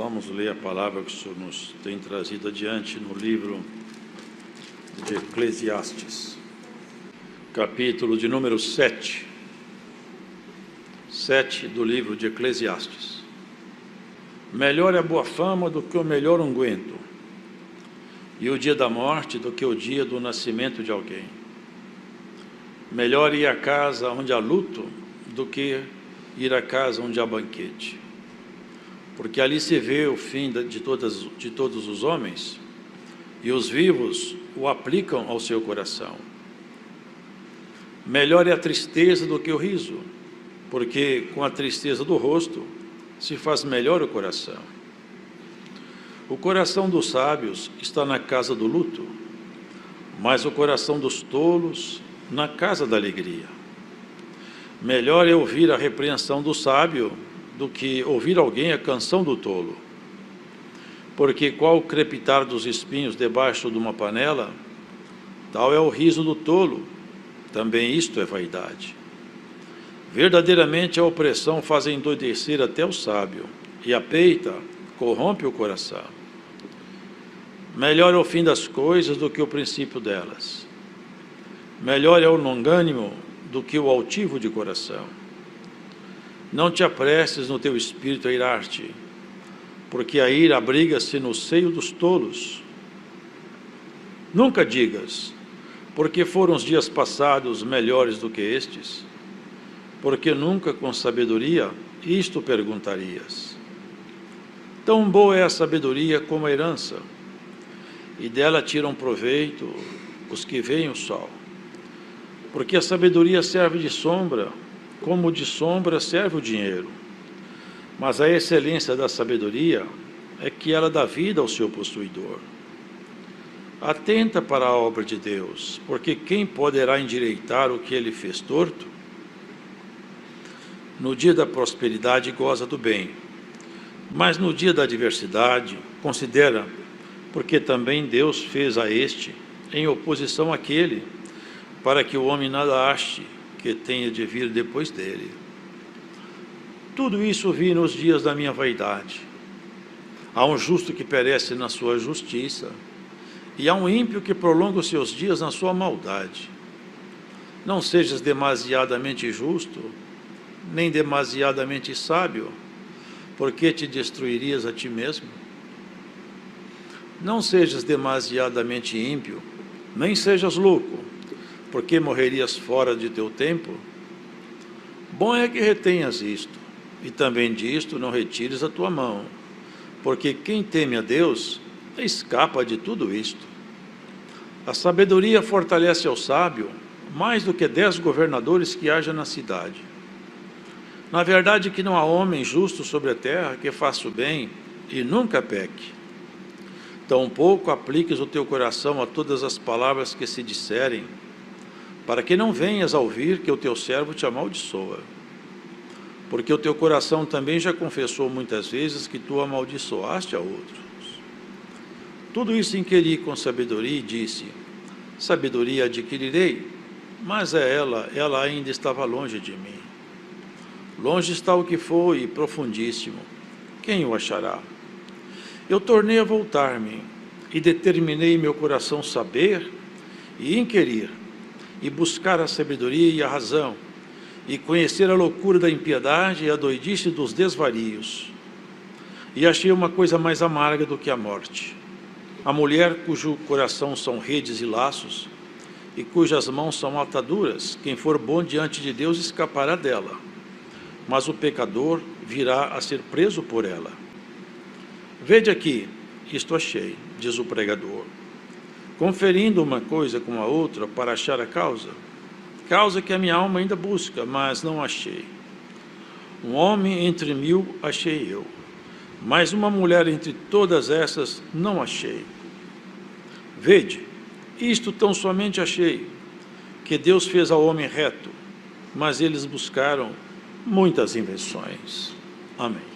Vamos ler a palavra que o Senhor nos tem trazido adiante no livro de Eclesiastes, capítulo de número 7 do livro de Eclesiastes. Melhor é a boa fama do que o melhor unguento, e o dia da morte do que o dia do nascimento de alguém. Melhor ir à casa onde há luto do que ir à casa onde há banquete, porque ali se vê o fim de todos os homens, e os vivos o aplicam ao seu coração. Melhor é a tristeza do que o riso, porque com a tristeza do rosto se faz melhor o coração. O coração dos sábios está na casa do luto, mas o coração dos tolos na casa da alegria. Melhor é ouvir a repreensão do sábio do que ouvir alguém a canção do tolo. Porque qual o crepitar dos espinhos debaixo de uma panela, tal é o riso do tolo, também isto é vaidade. Verdadeiramente a opressão faz endoidecer até o sábio, e a peita corrompe o coração. Melhor é o fim das coisas do que o princípio delas. Melhor é o longânimo do que o altivo de coração. Não te apresses no teu espírito a irar-te, porque a ira abriga-se no seio dos tolos. Nunca digas, porque foram os dias passados melhores do que estes, porque nunca com sabedoria isto perguntarias. Tão boa é a sabedoria como a herança, e dela tiram proveito os que veem o sol. Porque a sabedoria serve de sombra, como de sombra serve o dinheiro. Mas a excelência da sabedoria é que ela dá vida ao seu possuidor. Atenta para a obra de Deus, porque quem poderá endireitar o que ele fez torto? No dia da prosperidade goza do bem, mas no dia da adversidade considera, porque também Deus fez a este em oposição àquele, para que o homem nada ache que tenha de vir depois dele. Tudo isso vi nos dias da minha vaidade. Há um justo que perece na sua justiça, e há um ímpio que prolonga os seus dias na sua maldade. Não sejas demasiadamente justo, nem demasiadamente sábio, porque te destruirias a ti mesmo. Não sejas demasiadamente ímpio, nem sejas louco, porque morrerias fora de teu tempo. Bom é que retenhas isto, e também disto não retires a tua mão, porque quem teme a Deus escapa de tudo isto. A sabedoria fortalece ao sábio mais do que 10 governadores que haja na cidade. Na verdade que não há homem justo sobre a terra que faça o bem e nunca peque. Tampouco apliques o teu coração a todas as palavras que se disserem, para que não venhas a ouvir que o teu servo te amaldiçoa. Porque o teu coração também já confessou muitas vezes que tu amaldiçoaste a outros. Tudo isso inquiri com sabedoria e disse, sabedoria adquirirei, mas ela ainda estava longe de mim. Longe está o que foi, profundíssimo, quem o achará? Eu tornei a voltar-me, e determinei meu coração saber e inquirir, e buscar a sabedoria e a razão, e conhecer a loucura da impiedade e a doidice dos desvarios. E achei uma coisa mais amarga do que a morte. A mulher cujo coração são redes e laços, e cujas mãos são ataduras, quem for bom diante de Deus escapará dela, mas o pecador virá a ser preso por ela. Vede aqui, isto achei, diz o pregador, conferindo uma coisa com a outra para achar a causa que a minha alma ainda busca, mas não achei. Um homem entre 1000 achei eu, mas uma mulher entre todas essas não achei. Vede, isto tão somente achei, que Deus fez ao homem reto, mas eles buscaram muitas invenções. Amém.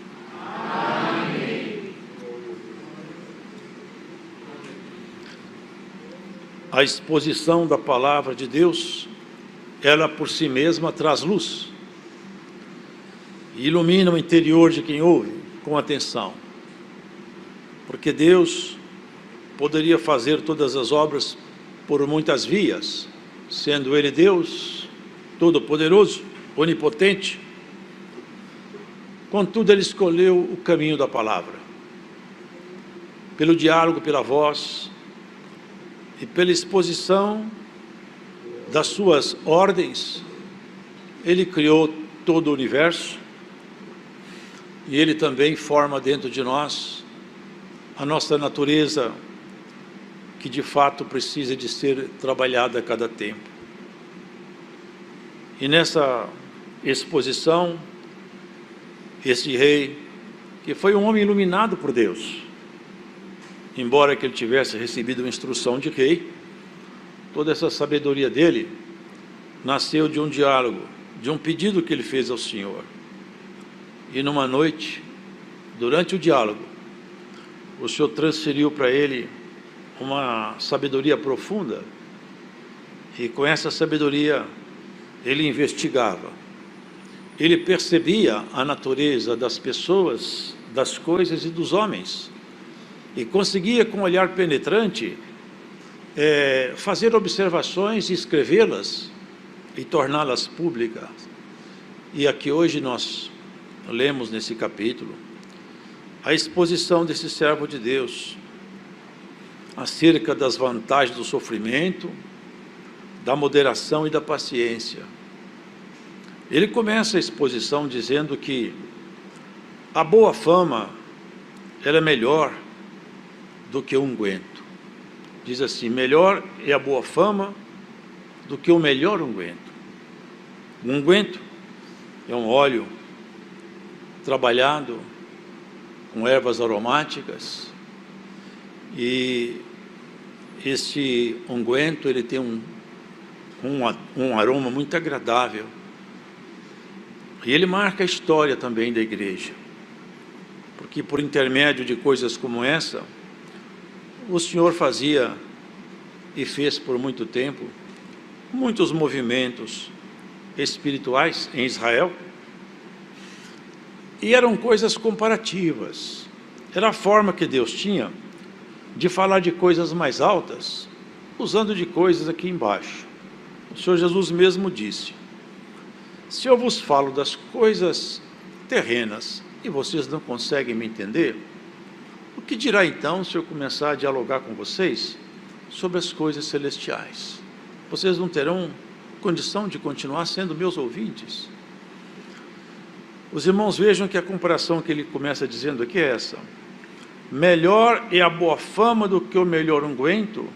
A exposição da palavra de Deus, ela por si mesma traz luz, e ilumina o interior de quem ouve com atenção. porque Deus poderia fazer todas as obras por muitas vias, sendo Ele Deus, Todo-Poderoso, Onipotente. Contudo, Ele escolheu o caminho da palavra, pelo diálogo, pela voz e pela exposição das suas ordens. Ele criou todo o universo e Ele também forma dentro de nós a nossa natureza, que de fato precisa de ser trabalhada a cada tempo. E nessa exposição, esse rei, que foi um homem iluminado por Deus, embora que ele tivesse recebido uma instrução de rei, toda essa sabedoria dele nasceu de um diálogo, de um pedido que ele fez ao Senhor. E numa noite, durante o diálogo, o Senhor transferiu para ele uma sabedoria profunda, e com essa sabedoria ele investigava, ele percebia a natureza das pessoas, das coisas e dos homens, e conseguia com um olhar penetrante fazer observações e escrevê-las e torná-las públicas. E aqui hoje nós lemos nesse capítulo a exposição desse servo de Deus acerca das vantagens do sofrimento, da moderação e da paciência. Ele começa a exposição dizendo que a boa fama, ela é melhor do que o unguento. Diz assim: melhor é a boa fama do que o melhor unguento. O unguento é um óleo trabalhado com ervas aromáticas, e esse unguento ele tem um aroma muito agradável, e ele marca a história também da igreja, porque por intermédio de coisas como essa, o Senhor fazia e fez por muito tempo muitos movimentos espirituais em Israel, e eram coisas comparativas. Era a forma que Deus tinha de falar de coisas mais altas, usando de coisas aqui embaixo. O Senhor Jesus mesmo disse: se eu vos falo das coisas terrenas e vocês não conseguem me entender, o que dirá então se eu começar a dialogar com vocês sobre as coisas celestiais? Vocês não terão condição de continuar sendo meus ouvintes? Os irmãos vejam que a comparação que ele começa dizendo aqui é essa: melhor é a boa fama do que o melhor unguento,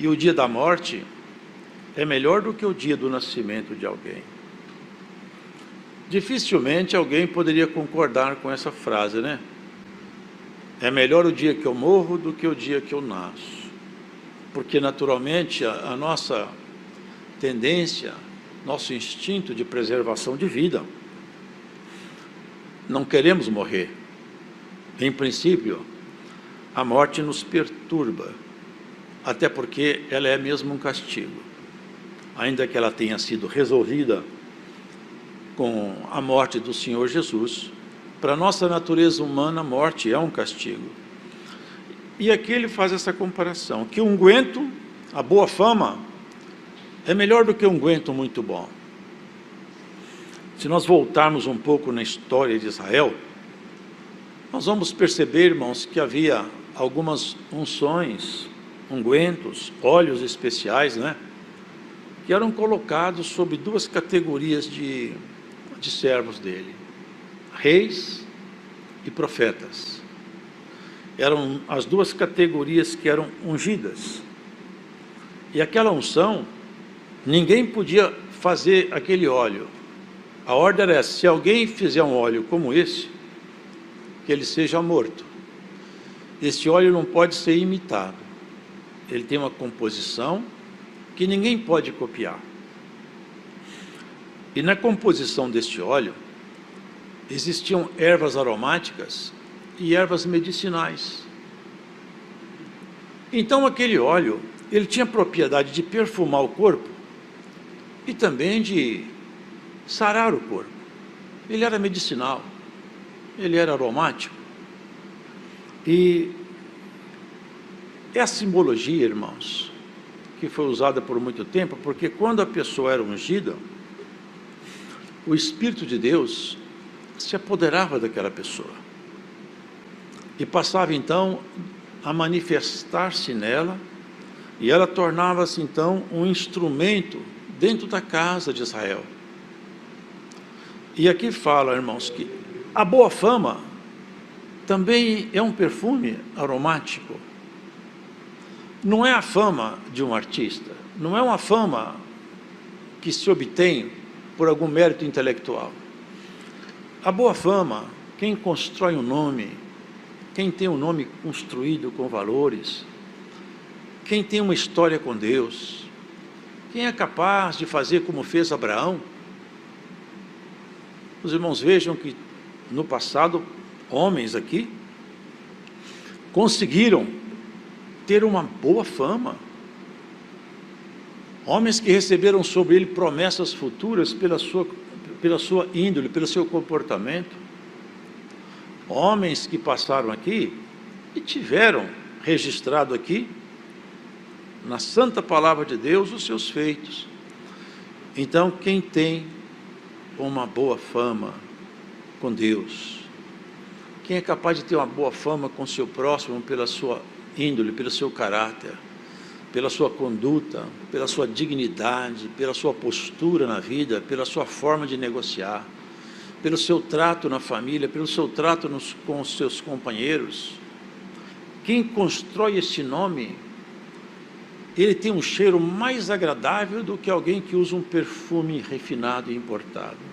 e o dia da morte é melhor do que o dia do nascimento de alguém. Dificilmente alguém poderia concordar com essa frase, né? É melhor o dia que eu morro do que o dia que eu nasço. Porque naturalmente a nossa tendência, nosso instinto de preservação de vida, não queremos morrer. Em princípio, a morte nos perturba, até porque ela é mesmo um castigo. Ainda que ela tenha sido resolvida com a morte do Senhor Jesus, para a nossa natureza humana, a morte é um castigo. E aqui ele faz essa comparação, que o unguento, a boa fama, é melhor do que um unguento muito bom. Se nós voltarmos um pouco na história de Israel, nós vamos perceber, irmãos, que havia algumas unções, ungüentos, óleos especiais, né, que eram colocados sobre duas categorias de servos dele: reis e profetas. Eram as duas categorias que eram ungidas. E aquela unção, ninguém podia fazer aquele óleo. A ordem era essa: se alguém fizer um óleo como esse, que ele seja morto. Esse óleo não pode ser imitado. Ele tem uma composição que ninguém pode copiar. E na composição deste óleo, existiam ervas aromáticas e ervas medicinais. Então aquele óleo, ele tinha a propriedade de perfumar o corpo e também de sarar o corpo. Ele era medicinal, ele era aromático. E É a simbologia, irmãos, que foi usada por muito tempo, porque quando a pessoa era ungida, o Espírito de Deus se apoderava daquela pessoa e passava então a manifestar-se nela, e ela tornava-se então um instrumento dentro da casa de Israel. E aqui fala, irmãos, que a boa fama também é um perfume aromático. Não é a fama de um artista, não é uma fama que se obtém por algum mérito intelectual. A boa fama, quem constrói um nome, quem tem um nome construído com valores, quem tem uma história com Deus, quem é capaz de fazer como fez Abraão. Os irmãos vejam que no passado, homens aqui conseguiram ter uma boa fama. Homens que receberam sobre ele promessas futuras pela sua índole, pelo seu comportamento. Homens que passaram aqui e tiveram registrado aqui, na santa palavra de Deus, os seus feitos. Então, quem tem uma boa fama com Deus, quem é capaz de ter uma boa fama com o seu próximo pela sua índole, pelo seu caráter, pela sua conduta, pela sua dignidade, pela sua postura na vida, pela sua forma de negociar, pelo seu trato na família, pelo seu trato com os seus companheiros. Quem constrói esse nome, ele tem um cheiro mais agradável do que alguém que usa um perfume refinado e importado.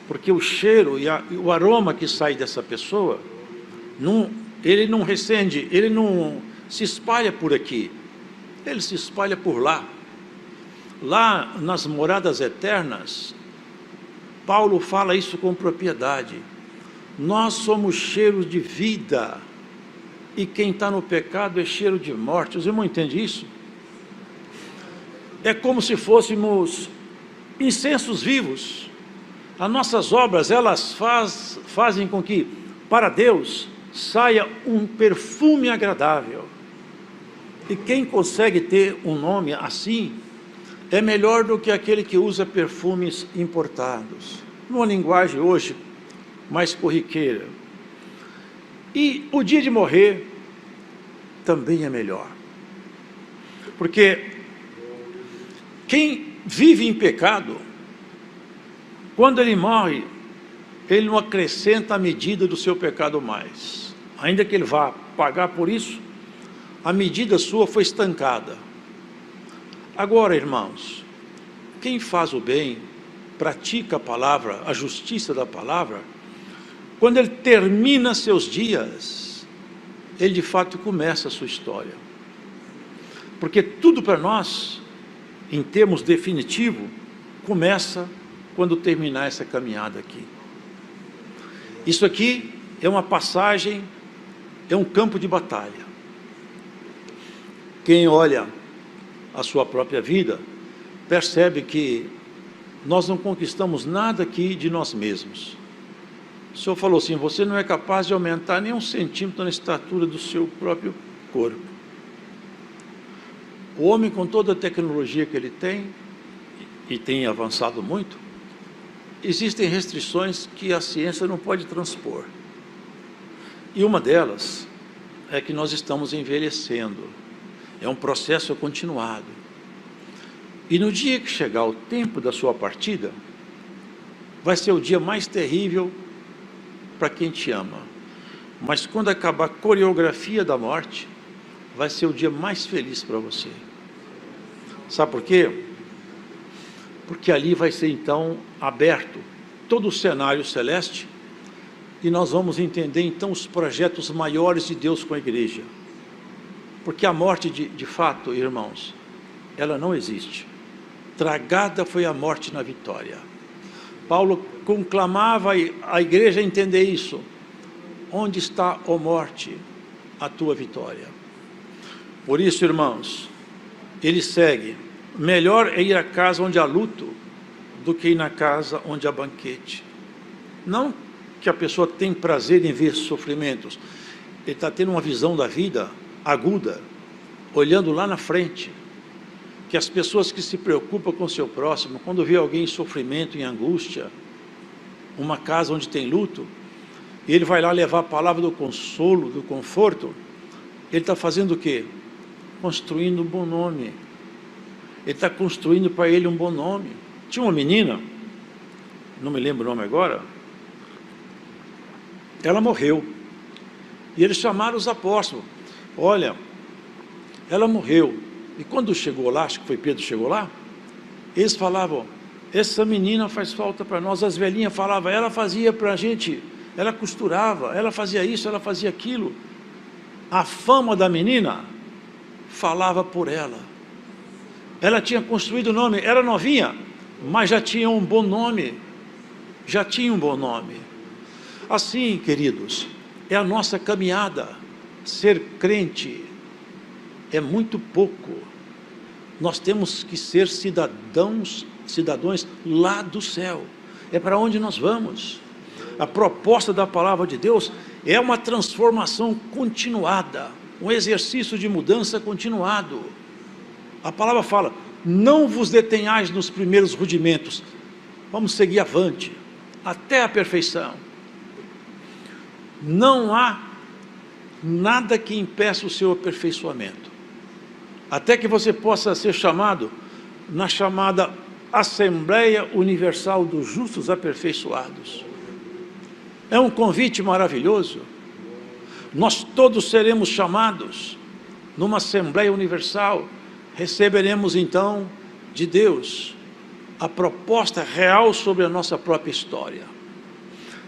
Porque o cheiro e o aroma que sai dessa pessoa, ele não recende, ele não se espalha por aqui, ele se espalha por lá. Lá nas moradas eternas, Paulo fala isso com propriedade. Nós somos cheiros de vida, e quem está no pecado é cheiro de morte. Os irmãos entendem isso? É como se fôssemos incensos vivos. As nossas obras, elas fazem com que, para Deus, saia um perfume agradável. E quem consegue ter um nome assim, é melhor do que aquele que usa perfumes importados. Numa linguagem hoje mais corriqueira. E o dia de morrer também é melhor. Porque quem vive em pecado, quando ele morre, ele não acrescenta a medida do seu pecado mais. Ainda que ele vá pagar por isso, a medida sua foi estancada. Agora, irmãos, quem faz o bem, pratica a palavra, a justiça da palavra, quando ele termina seus dias, ele de fato começa a sua história. Porque tudo para nós, em termos definitivos, começa quando terminar essa caminhada aqui. Isso aqui é uma passagem, é um campo de batalha. Quem olha a sua própria vida, percebe que nós não conquistamos nada aqui de nós mesmos. O Senhor falou assim, você não é capaz de aumentar nem 1 centímetro na estatura do seu próprio corpo. O homem, com toda a tecnologia que ele tem, e tem avançado muito, existem restrições que a ciência não pode transpor. E uma delas é que nós estamos envelhecendo. É um processo continuado. E no dia que chegar o tempo da sua partida, vai ser o dia mais terrível para quem te ama. Mas quando acabar a coreografia da morte, vai ser o dia mais feliz para você. Sabe por quê? Porque ali vai ser então aberto todo o cenário celeste, e nós vamos entender então os projetos maiores de Deus com a igreja. Porque a morte de fato, irmãos, ela não existe. Tragada foi a morte na vitória. Paulo conclamava a igreja a entender isso. Onde está, ó morte, a tua vitória? Por isso, irmãos, ele segue. Melhor é ir à casa onde há luto do que ir na casa onde há banquete. Não que a pessoa tem prazer em ver sofrimentos. Ele está tendo uma visão da vida aguda, olhando lá na frente, que as pessoas que se preocupam com o seu próximo, quando vê alguém em sofrimento, em angústia, uma casa onde tem luto, e ele vai lá levar a palavra do consolo, do conforto, ele está fazendo o quê? Construindo um bom nome. Ele está construindo para ele um bom nome. Tinha uma menina, não me lembro o nome agora, ela morreu, e eles chamaram os apóstolos, olha, ela morreu, e quando chegou lá, acho que foi Pedro que chegou lá, eles falavam, essa menina faz falta para nós, as velhinhas falavam, ela fazia para a gente, ela costurava, ela fazia isso, ela fazia aquilo, a fama da menina falava por ela, ela tinha construído o nome, era novinha, mas já tinha um bom nome, assim, queridos, é a nossa caminhada. Ser crente é muito pouco, nós temos que ser cidadãos lá do céu, é para onde nós vamos. A proposta da palavra de Deus é uma transformação continuada, um exercício de mudança continuado. A palavra fala, não vos detenhais nos primeiros rudimentos, vamos seguir avante, até a perfeição. Não há nada que impeça o seu aperfeiçoamento, até que você possa ser chamado na chamada Assembleia Universal dos Justos Aperfeiçoados. É um convite maravilhoso, nós todos seremos chamados numa Assembleia Universal, receberemos então de Deus a proposta real sobre a nossa própria história.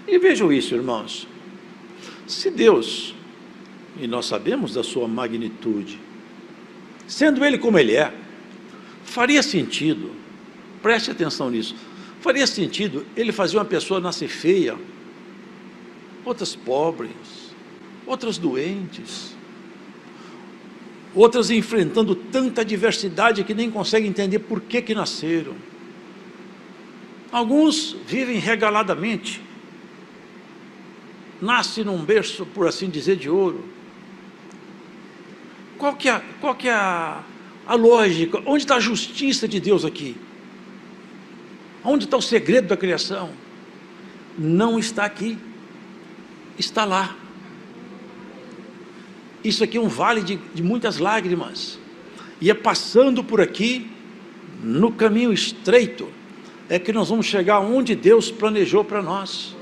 E vejam isso, irmãos, se Deus, e nós sabemos da sua magnitude, sendo Ele como Ele é, faria sentido, preste atenção nisso, faria sentido Ele fazer uma pessoa nascer feia, outras pobres, outras doentes, outras enfrentando tanta adversidade que nem conseguem entender por que nasceram. Alguns vivem regaladamente, nasce num berço, por assim dizer, de ouro. Qual que é a lógica? Onde está a justiça de Deus aqui? Onde está o segredo da criação? Não está aqui, está lá. Isso aqui é um vale de muitas lágrimas, e é passando por aqui, no caminho estreito, é que nós vamos chegar onde Deus planejou para nós.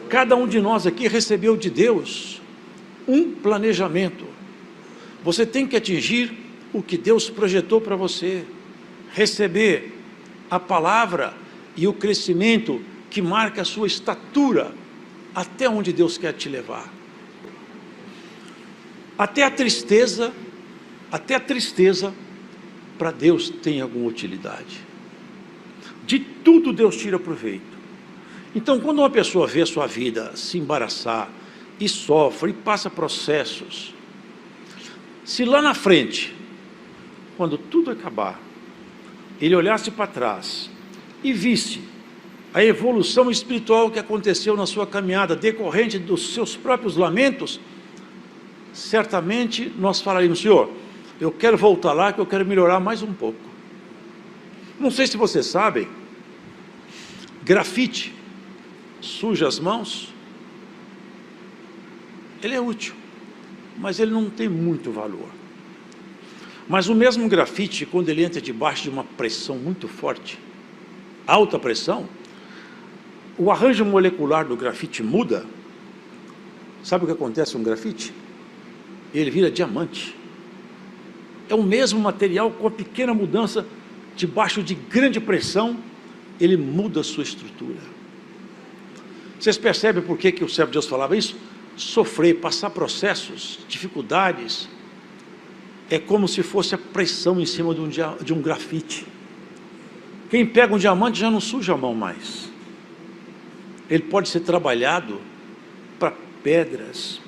Cada um de nós aqui recebeu de Deus um planejamento. Você tem que atingir o que Deus projetou para você, receber a palavra e o crescimento que marca a sua estatura, até onde Deus quer te levar. Até a tristeza para Deus tem alguma utilidade. De tudo Deus tira proveito. Então, quando uma pessoa vê a sua vida se embaraçar, e sofre, e passa processos, se lá na frente, quando tudo acabar, ele olhasse para trás, e visse a evolução espiritual que aconteceu na sua caminhada, decorrente dos seus próprios lamentos, certamente nós falaríamos, Senhor, eu quero voltar lá, que eu quero melhorar mais um pouco. Não sei se vocês sabem, grafite suja as mãos, ele é útil, mas ele não tem muito valor. Mas o mesmo grafite, quando ele entra debaixo de uma pressão muito forte, alta pressão, o arranjo molecular do grafite muda. Sabe o que acontece com o grafite? Ele vira diamante. É o mesmo material, com a pequena mudança, debaixo de grande pressão, ele muda a sua estrutura. Vocês percebem por que o servo de Deus falava isso? Sofrer, passar processos, dificuldades, é como se fosse a pressão em cima de um grafite. Quem pega um diamante já não suja a mão mais. Ele pode ser trabalhado para pedras,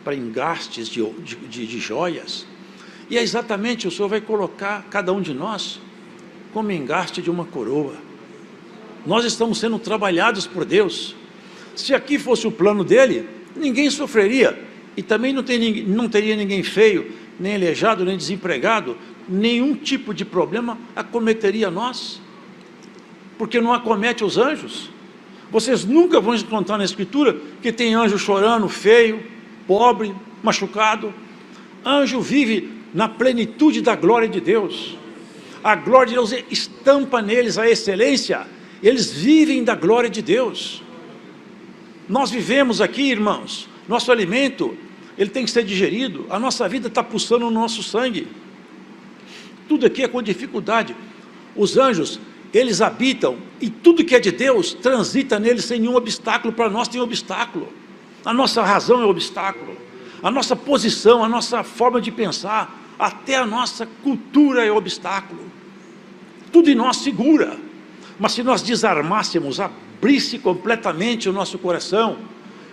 para engastes de joias, e é exatamente, o Senhor vai colocar cada um de nós como engaste de uma coroa. Nós estamos sendo trabalhados por Deus. Se aqui fosse o plano dele, ninguém sofreria, e também não teria ninguém feio nem aleijado, nem desempregado, nenhum tipo de problema acometeria nós, porque não acomete os anjos. Vocês nunca vão encontrar na Escritura que tem anjo chorando, feio, pobre, machucado. Anjo vive na plenitude da glória de Deus. A glória de Deus estampa neles a excelência. Eles vivem da glória de Deus. Nós vivemos aqui, irmãos, nosso alimento, ele tem que ser digerido. A nossa vida está pulsando no nosso sangue. Tudo aqui é com dificuldade. Os anjos, eles habitam, e tudo que é de Deus transita neles sem nenhum obstáculo. Para nós tem obstáculo. A nossa razão é obstáculo. A nossa posição, a nossa forma de pensar, até a nossa cultura é obstáculo. Tudo em nós segura. Mas se nós desarmássemos, abrisse completamente o nosso coração,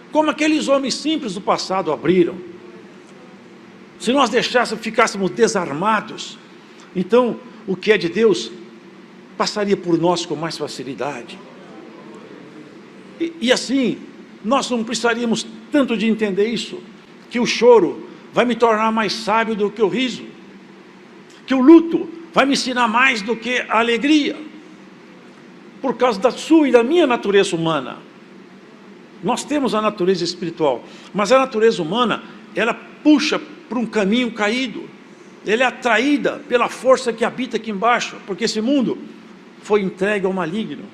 como aqueles homens simples do passado abriram, se nós ficássemos desarmados, então o que é de Deus passaria por nós com mais facilidade. E assim, nós não precisaríamos tanto de entender isso, que o choro vai me tornar mais sábio do que o riso, que o luto vai me ensinar mais do que a alegria, por causa da sua e da minha natureza humana. Nós temos a natureza espiritual, mas a natureza humana, ela puxa para um caminho caído, ela é atraída pela força que habita aqui embaixo, porque esse mundo foi entregue ao maligno.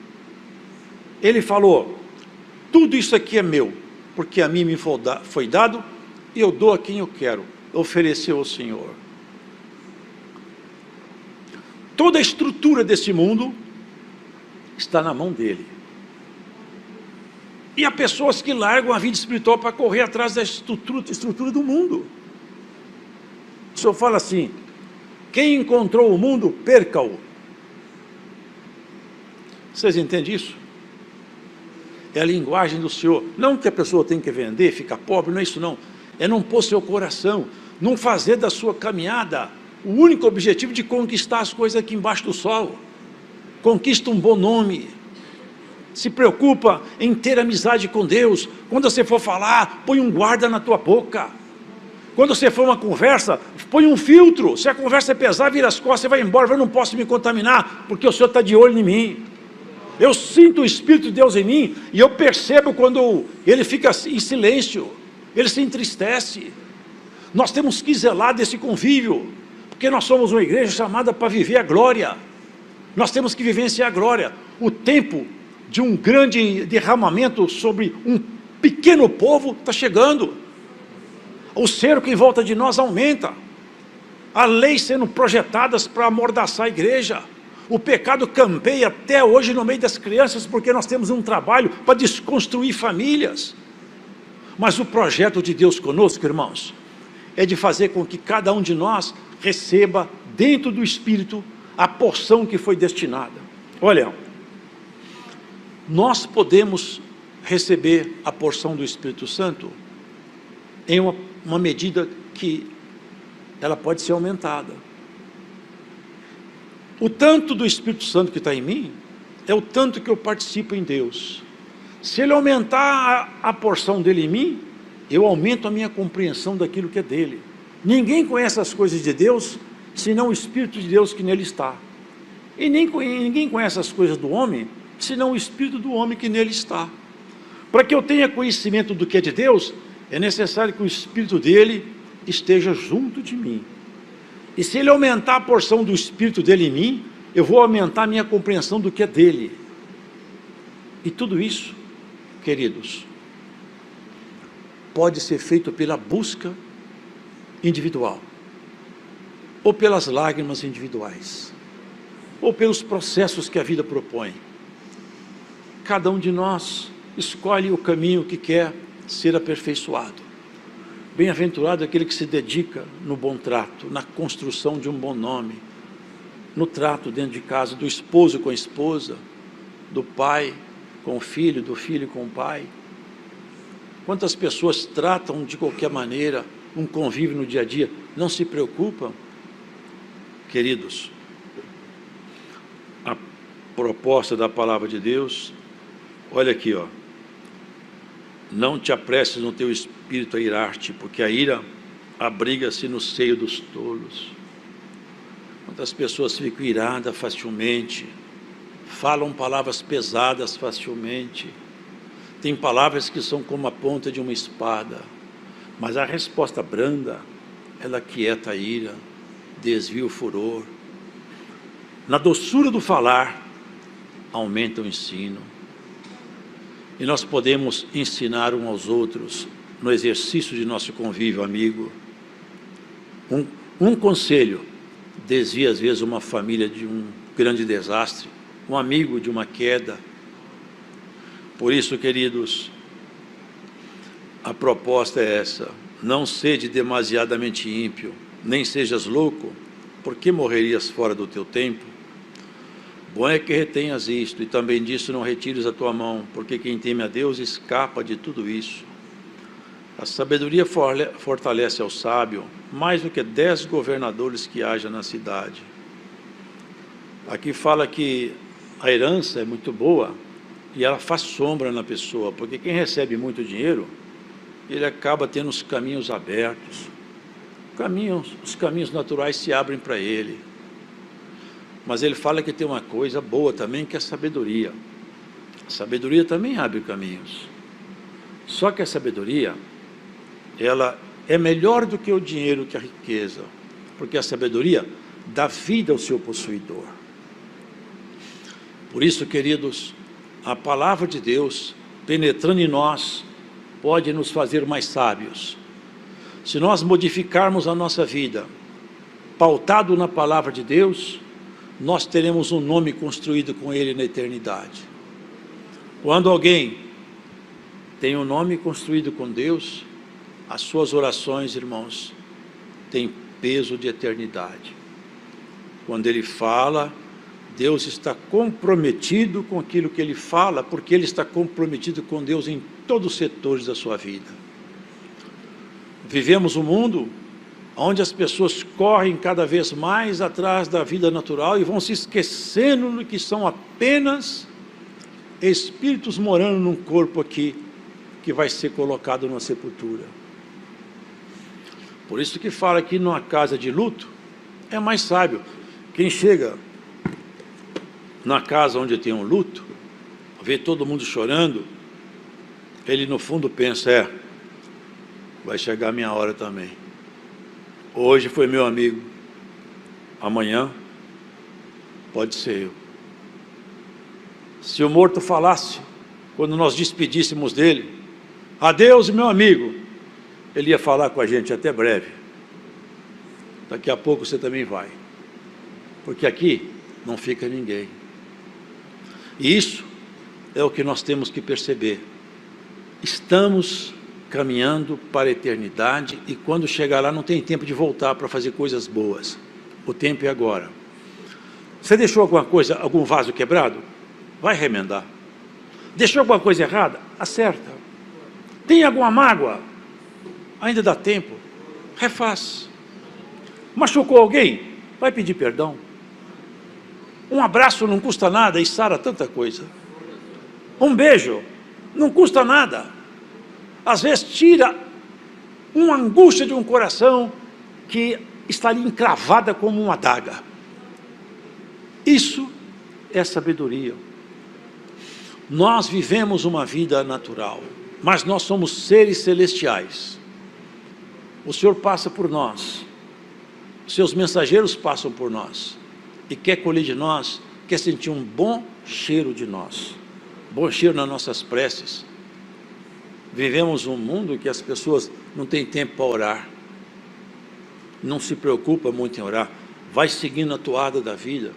Ele falou, tudo isso aqui é meu, porque a mim me foi dado, e eu dou a quem eu quero, ofereceu ao Senhor. Toda a estrutura desse mundo está na mão dele. E há pessoas que largam a vida espiritual para correr atrás da estrutura do mundo. O Senhor fala assim, quem encontrou o mundo, perca-o. Vocês entendem isso? É a linguagem do Senhor. Não que a pessoa tem que vender, ficar pobre, não é isso não. É não pôr seu coração, não fazer da sua caminhada o único objetivo de conquistar as coisas aqui embaixo do sol. Conquista um bom nome. Se preocupa em ter amizade com Deus. Quando você for falar, põe um guarda na tua boca. Quando você for uma conversa, põe um filtro. Se a conversa é pesada, vira as costas, você vai embora. Eu não posso me contaminar, porque o Senhor está de olho em mim. Eu sinto o Espírito de Deus em mim, e eu percebo quando ele fica em silêncio, ele se entristece. Nós temos que zelar desse convívio, porque nós somos uma igreja chamada para viver a glória. Nós temos que vivenciar a glória. O tempo de um grande derramamento sobre um pequeno povo está chegando. O cerco em volta de nós aumenta. A lei sendo projetadas para amordaçar a igreja. O pecado campeia até hoje no meio das crianças, porque nós temos um trabalho para desconstruir famílias. Mas o projeto de Deus conosco, irmãos, é de fazer com que cada um de nós receba dentro do Espírito a porção que foi destinada. Olha, nós podemos receber a porção do Espírito Santo em uma medida que ela pode ser aumentada. O tanto do Espírito Santo que está em mim é o tanto que eu participo em Deus. Se ele aumentar a porção dele em mim, eu aumento a minha compreensão daquilo que é dele. Ninguém conhece as coisas de Deus, senão o Espírito de Deus que nele está. E ninguém conhece as coisas do homem, senão o Espírito do homem que nele está. Para que eu tenha conhecimento do que é de Deus, é necessário que o Espírito dele esteja junto de mim. E se ele aumentar a porção do Espírito dele em mim, eu vou aumentar a minha compreensão do que é dele. E tudo isso, queridos, pode ser feito pela busca individual, ou pelas lágrimas individuais, ou pelos processos que a vida propõe. Cada um de nós escolhe o caminho que quer ser aperfeiçoado. Bem-aventurado aquele que se dedica no bom trato, na construção de um bom nome, no trato dentro de casa, do esposo com a esposa, do pai com o filho, do filho com o pai. Quantas pessoas tratam de qualquer maneira um convívio no dia a dia, não se preocupam? Queridos, a proposta da palavra de Deus, olha aqui, ó. Não te apresses no teu espírito a irar-te, porque a ira abriga-se no seio dos tolos. Quantas pessoas ficam iradas facilmente, falam palavras pesadas facilmente, tem palavras que são como a ponta de uma espada, mas a resposta branda, ela quieta a ira, desvia o furor. Na doçura do falar, aumenta o ensino. E nós podemos ensinar uns aos outros no exercício de nosso convívio amigo. Um conselho desvia às vezes uma família de um grande desastre, um amigo de uma queda. Por isso, queridos, a proposta é essa: não sede demasiadamente ímpio, nem sejas louco, porque morrerias fora do teu tempo. Bom é que retenhas isto, e também disso não retires a tua mão, porque quem teme a Deus escapa de tudo isso. A sabedoria fortalece ao sábio, mais do que 10 governadores que haja na cidade. Aqui fala que a herança é muito boa, e ela faz sombra na pessoa, porque quem recebe muito dinheiro, ele acaba tendo os caminhos abertos, os caminhos naturais se abrem para ele. Mas ele fala que tem uma coisa boa também, que é a sabedoria. A sabedoria também abre caminhos. Só que a sabedoria, ela é melhor do que o dinheiro, que a riqueza, porque a sabedoria dá vida ao seu possuidor. Por isso, queridos, a palavra de Deus, penetrando em nós, pode nos fazer mais sábios. Se nós modificarmos a nossa vida, pautado na palavra de Deus, nós teremos um nome construído com Ele na eternidade. Quando alguém tem um nome construído com Deus, as suas orações, irmãos, têm peso de eternidade. Quando ele fala, Deus está comprometido com aquilo que ele fala, porque ele está comprometido com Deus em todos os setores da sua vida. Vivemos um mundo onde as pessoas correm cada vez mais atrás da vida natural e vão se esquecendo de que são apenas espíritos morando num corpo aqui, que vai ser colocado numa sepultura. Por isso que fala que numa casa de luto, é mais sábio. Quem chega na casa onde tem um luto, vê todo mundo chorando, ele no fundo pensa, vai chegar a minha hora também. Hoje foi meu amigo, amanhã pode ser eu. Se o morto falasse, quando nós despedíssemos dele, adeus meu amigo, ele ia falar com a gente até breve. Daqui a pouco você também vai, porque aqui não fica ninguém. E isso é o que nós temos que perceber. Estamos caminhando para a eternidade, e quando chegar lá não tem tempo de voltar para fazer coisas boas. O tempo é agora. Você deixou alguma coisa, algum vaso quebrado? Vai remendar. Deixou alguma coisa errada? Acerta. Tem alguma mágoa? Ainda dá tempo. Refaz. Machucou alguém? Vai pedir perdão. Um abraço não custa nada e sara tanta coisa. Um beijo não custa nada. Às vezes tira uma angústia de um coração que está ali encravada como uma adaga. Isso é sabedoria. Nós vivemos uma vida natural, mas nós somos seres celestiais. O Senhor passa por nós, seus mensageiros passam por nós, e quer colher de nós, quer sentir um bom cheiro de nós, bom cheiro nas nossas preces. Vivemos um mundo que as pessoas não têm tempo para orar, não se preocupa muito em orar, vai seguindo a toada da vida.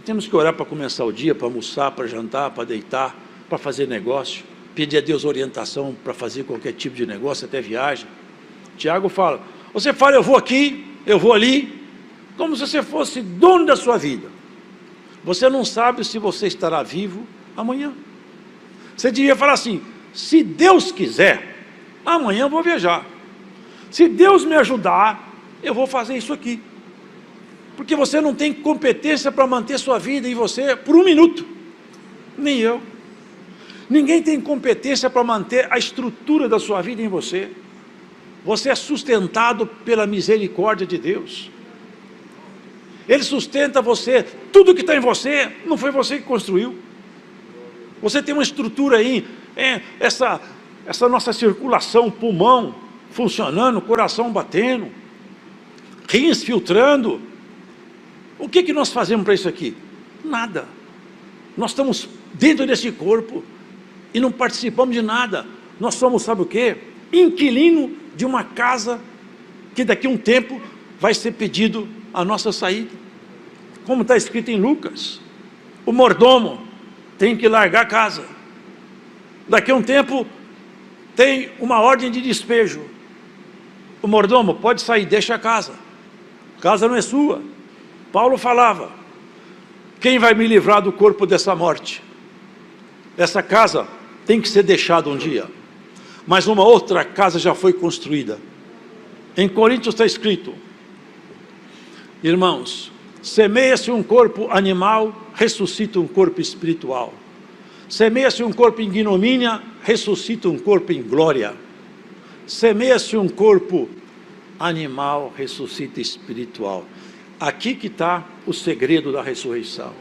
Temos que orar para começar o dia, para almoçar, para jantar, para deitar, para fazer negócio, pedir a Deus orientação para fazer qualquer tipo de negócio, até viagem. Tiago fala, você fala eu vou aqui, eu vou ali, como se você fosse dono da sua vida. Você não sabe se você estará vivo amanhã. Você devia falar assim, se Deus quiser, amanhã eu vou viajar. Se Deus me ajudar, eu vou fazer isso aqui. Porque você não tem competência para manter sua vida em você por um minuto. Nem eu. Ninguém tem competência para manter a estrutura da sua vida em você. Você é sustentado pela misericórdia de Deus. Ele sustenta você. Tudo que está em você, não foi você que construiu. Você tem uma estrutura aí, essa nossa circulação, pulmão funcionando, coração batendo, rins filtrando. O que nós fazemos para isso aqui? Nada. Nós estamos dentro desse corpo e não participamos de nada. Nós somos, sabe o quê? Inquilino de uma casa que daqui a um tempo vai ser pedido a nossa saída. Como está escrito em Lucas, o mordomo tem que largar a casa. Daqui a um tempo tem uma ordem de despejo. O mordomo pode sair, deixa a casa. A casa não é sua. Paulo falava: quem vai me livrar do corpo dessa morte? Essa casa tem que ser deixada um dia. Mas uma outra casa já foi construída. Em Coríntios está escrito: irmãos, semeia-se um corpo animal, ressuscita um corpo espiritual. Semeia-se um corpo em ignomínia, ressuscita um corpo em glória. Semeia-se um corpo animal, ressuscita espiritual. Aqui que está o segredo da ressurreição.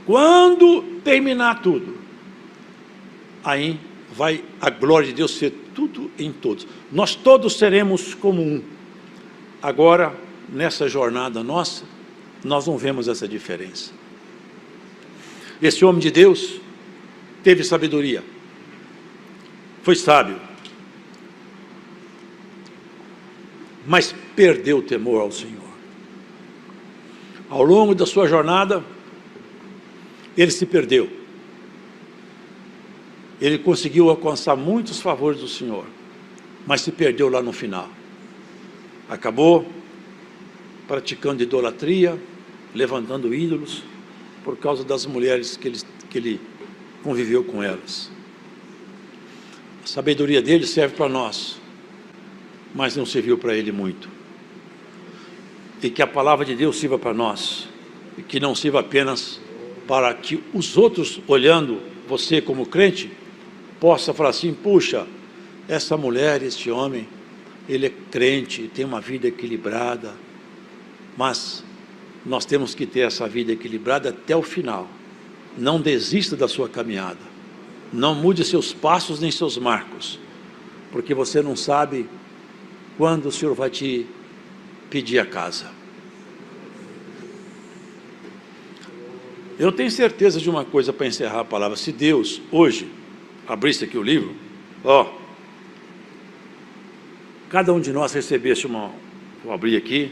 Quando terminar tudo, aí vai a glória de Deus ser tudo em todos. Nós todos seremos como um. Agora, nessa jornada nossa, nós não vemos essa diferença. Esse homem de Deus teve sabedoria, foi sábio, mas perdeu o temor ao Senhor. Ao longo da sua jornada, ele se perdeu. Ele conseguiu alcançar muitos favores do Senhor, mas se perdeu lá no final. Acabou praticando idolatria, levantando ídolos, por causa das mulheres que ele conviveu com elas. A sabedoria dele serve para nós, mas não serviu para ele muito. E que a palavra de Deus sirva para nós, e que não sirva apenas para que os outros, olhando você como crente, possa falar assim: puxa, essa mulher, este homem, ele é crente, tem uma vida equilibrada. Mas nós temos que ter essa vida equilibrada até o final. Não desista da sua caminhada. Não mude seus passos nem seus marcos, porque você não sabe quando o Senhor vai te pedir a casa. Eu tenho certeza de uma coisa para encerrar a palavra. Se Deus hoje abrisse aqui o livro, cada um de nós recebesse vou abrir aqui,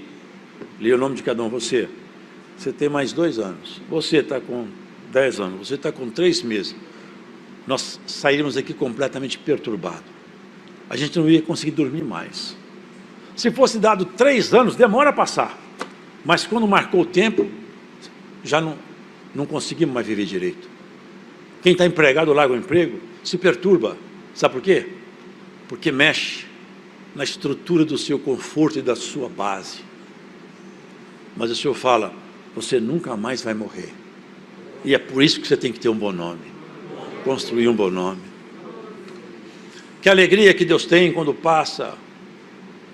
li o nome de cada um. Você tem mais 2 anos, você está com 10 anos, você está com 3 meses, nós sairíamos aqui completamente perturbados, a gente não ia conseguir dormir mais. Se fosse dado 3 anos, demora a passar, mas quando marcou o tempo, já não conseguimos mais viver direito. Quem está empregado larga o emprego, se perturba, sabe por quê? Porque mexe na estrutura do seu conforto e da sua base. Mas o Senhor fala: você nunca mais vai morrer. E é por isso que você tem que ter um bom nome, construir um bom nome. Que alegria que Deus tem quando passa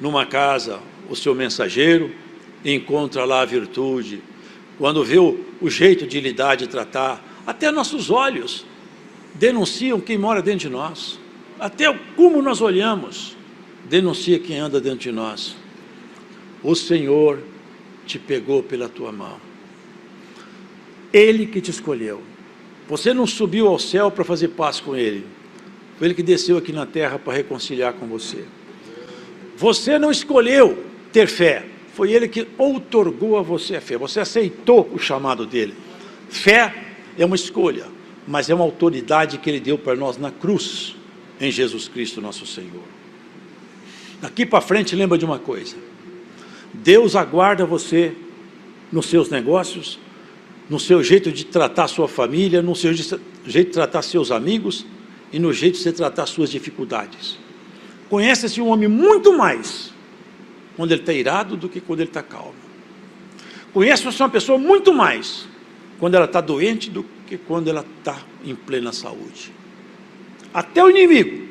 numa casa o seu mensageiro e encontra lá a virtude, quando vê o jeito de lidar, de tratar. Até nossos olhos denunciam quem mora dentro de nós, até como nós olhamos denuncia quem anda dentro de nós. O Senhor te pegou pela tua mão, Ele que te escolheu. Você não subiu ao céu para fazer paz com Ele, foi Ele que desceu aqui na terra para reconciliar com você. Você não escolheu ter fé, foi Ele que outorgou a você a fé. Você aceitou o chamado dEle. Fé é uma escolha, mas é uma autoridade que Ele deu para nós na cruz, em Jesus Cristo nosso Senhor. Daqui para frente, lembra de uma coisa: Deus aguarda você nos seus negócios, no seu jeito de tratar sua família, no seu jeito de tratar seus amigos e no jeito de você tratar suas dificuldades. Conhece-se um homem muito mais quando ele está irado do que quando ele está calmo. Conhece-se uma pessoa muito mais quando ela está doente do que quando ela está em plena saúde. Até o inimigo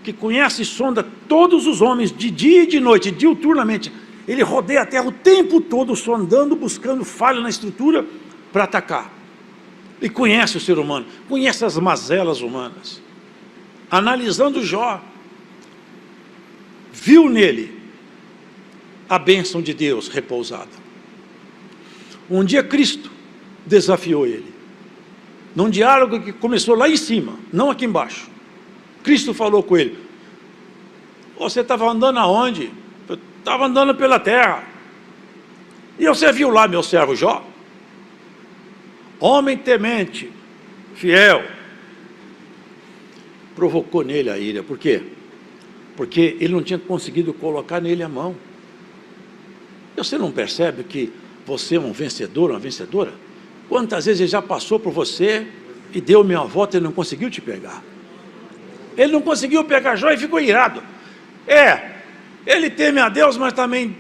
que conhece e sonda todos os homens, de dia e de noite, diuturnamente. Ele rodeia a terra o tempo todo, sondando, buscando falha na estrutura para atacar. E conhece o ser humano, conhece as mazelas humanas. Analisando Jó, viu nele a bênção de Deus repousada. Um dia Cristo desafiou ele, num diálogo que começou lá em cima, não aqui embaixo. Cristo falou com ele: você estava andando aonde? Eu estava andando pela terra. E você viu lá meu servo Jó? Homem temente, fiel. Provocou nele a ira. Por quê? Porque ele não tinha conseguido colocar nele a mão. Você não percebe que você é um vencedor, uma vencedora? Quantas vezes ele já passou por você e deu meia volta e não conseguiu te pegar? Ele não conseguiu pegar Jó e ficou irado. Ele teme a Deus, mas também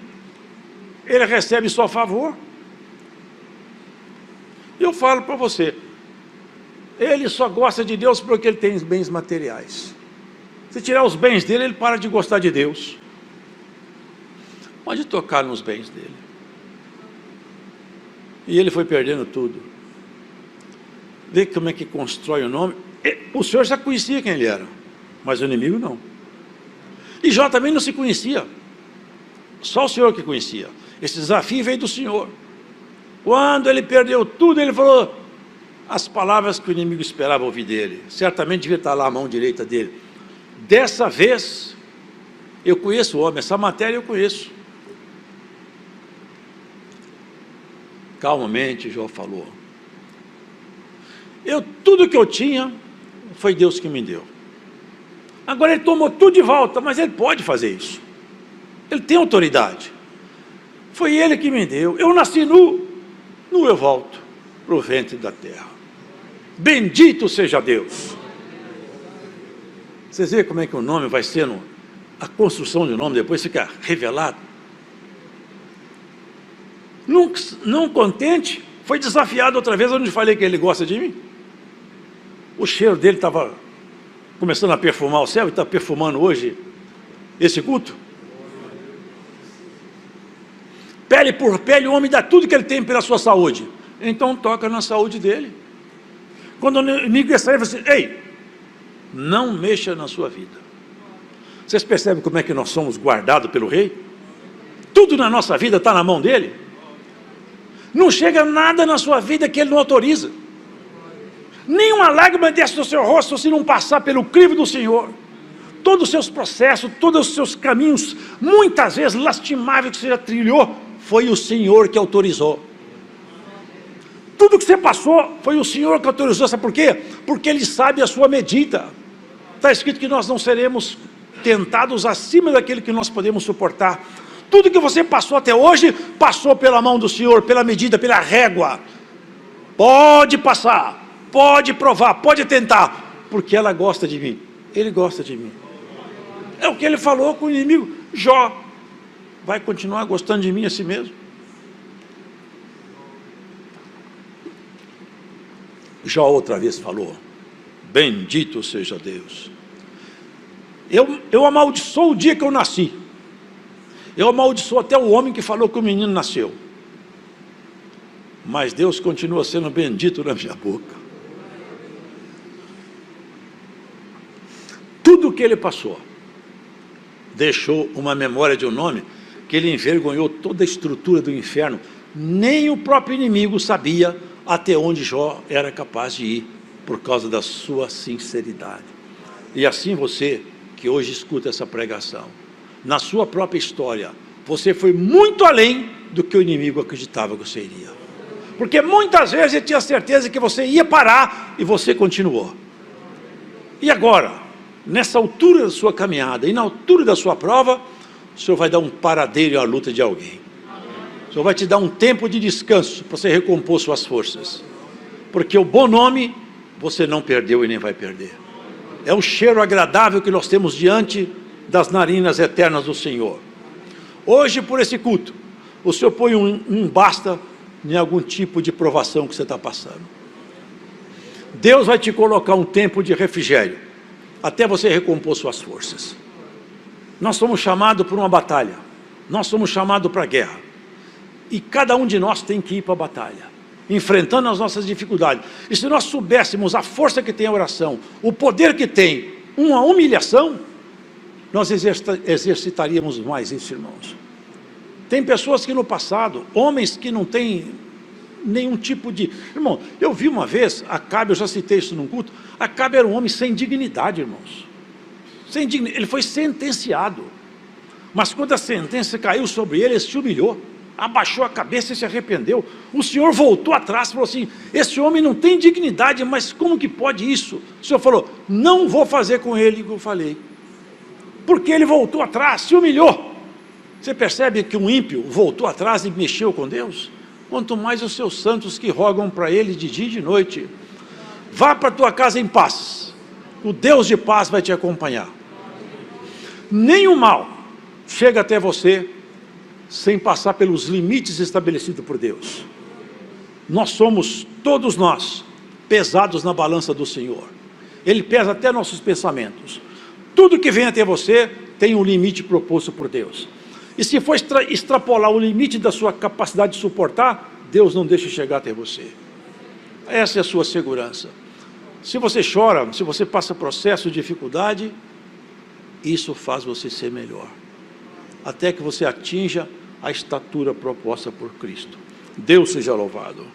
ele recebe só favor. Eu falo para você, ele só gosta de Deus porque ele tem bens materiais. Se tirar os bens dele, ele para de gostar de Deus. Pode tocar nos bens dele. E ele foi perdendo tudo. Vê como é que constrói o nome. O Senhor já conhecia quem ele era, mas o inimigo não. E Jó também não se conhecia. Só o Senhor que conhecia. Esse desafio veio do Senhor. Quando ele perdeu tudo, ele falou as palavras que o inimigo esperava ouvir dele. Certamente devia estar lá a mão direita dele. Dessa vez, eu conheço o homem, essa matéria eu conheço. Calmamente, Jó falou: tudo que eu tinha, foi Deus que me deu. Agora ele tomou tudo de volta, mas ele pode fazer isso. Ele tem autoridade. Foi ele que me deu. Eu nasci nu eu volto para o ventre da terra. Bendito seja Deus. Vocês veem como é que o nome vai sendo, a construção de um nome depois fica revelado. Não contente, foi desafiado outra vez, onde falei que ele gosta de mim. O cheiro dele estava começando a perfumar o céu, e está perfumando hoje esse culto. Pele por pele, o homem dá tudo que ele tem pela sua saúde. Então toca na saúde dele. Quando o inimigo está aí, você: ei, não mexa na sua vida. Vocês percebem como é que nós somos guardados pelo rei? Tudo na nossa vida está na mão dele. Não chega nada na sua vida que ele não autoriza. Nenhuma lágrima desce do seu rosto se não passar pelo crivo do Senhor. Todos os seus processos, todos os seus caminhos, muitas vezes lastimáveis que você já trilhou, foi o Senhor que autorizou. Tudo que você passou, foi o Senhor que autorizou. Sabe por quê? Porque Ele sabe a sua medida. Está escrito que nós não seremos tentados acima daquele que nós podemos suportar. Tudo que você passou até hoje, passou pela mão do Senhor, pela medida, pela régua. Pode passar, pode provar, pode tentar, porque ela gosta de mim. Ele gosta de mim. É o que ele falou com o inimigo. Jó vai continuar gostando de mim assim mesmo? Jó outra vez falou: bendito seja Deus. Eu amaldiçoo o dia que eu nasci. Eu amaldiçoo até o homem que falou que o menino nasceu. Mas Deus continua sendo bendito na minha boca. Tudo o que ele passou deixou uma memória de um nome que ele envergonhou toda a estrutura do inferno. Nem o próprio inimigo sabia até onde Jó era capaz de ir, por causa da sua sinceridade. E assim você, que hoje escuta essa pregação, na sua própria história, você foi muito além do que o inimigo acreditava que você iria. Porque muitas vezes ele tinha certeza que você ia parar e você continuou. E agora, nessa altura da sua caminhada e na altura da sua prova, o Senhor vai dar um paradeiro à luta de alguém. O Senhor vai te dar um tempo de descanso para você recompor suas forças. Porque o bom nome você não perdeu e nem vai perder. É o cheiro agradável que nós temos diante das narinas eternas do Senhor. Hoje, por esse culto, o Senhor põe um basta em algum tipo de provação que você está passando. Deus vai te colocar um tempo de refrigério. até você recompor suas forças. Nós somos chamados para uma batalha, nós somos chamados para a guerra, e cada um de nós tem que ir para a batalha, enfrentando as nossas dificuldades. E se nós soubéssemos a força que tem a oração, o poder que tem uma humilhação, nós exercitaríamos mais isso, irmãos. Tem pessoas que no passado, homens que não têm nenhum tipo de... Irmão, eu vi uma vez, Acabe, eu já citei isso num culto, Acabe era um homem sem dignidade, irmãos. Sem dignidade, ele foi sentenciado. Mas quando a sentença caiu sobre ele, ele se humilhou, abaixou a cabeça e se arrependeu. O Senhor voltou atrás e falou assim, esse homem não tem dignidade, mas como que pode isso? O Senhor falou, não vou fazer com ele o que eu falei. Porque ele voltou atrás, se humilhou. Você percebe que um ímpio voltou atrás e mexeu com Deus? Quanto mais os seus santos que rogam para ele de dia e de noite. Vá para a tua casa em paz, o Deus de paz vai te acompanhar. Nem o mal chega até você sem passar pelos limites estabelecidos por Deus. Nós somos, todos nós, pesados na balança do Senhor. Ele pesa até nossos pensamentos. Tudo que vem até você tem um limite proposto por Deus. E se for extrapolar o limite da sua capacidade de suportar, Deus não deixa chegar até você. Essa é a sua segurança. Se você chora, se você passa processo de dificuldade, isso faz você ser melhor. Até que você atinja a estatura proposta por Cristo. Deus seja louvado.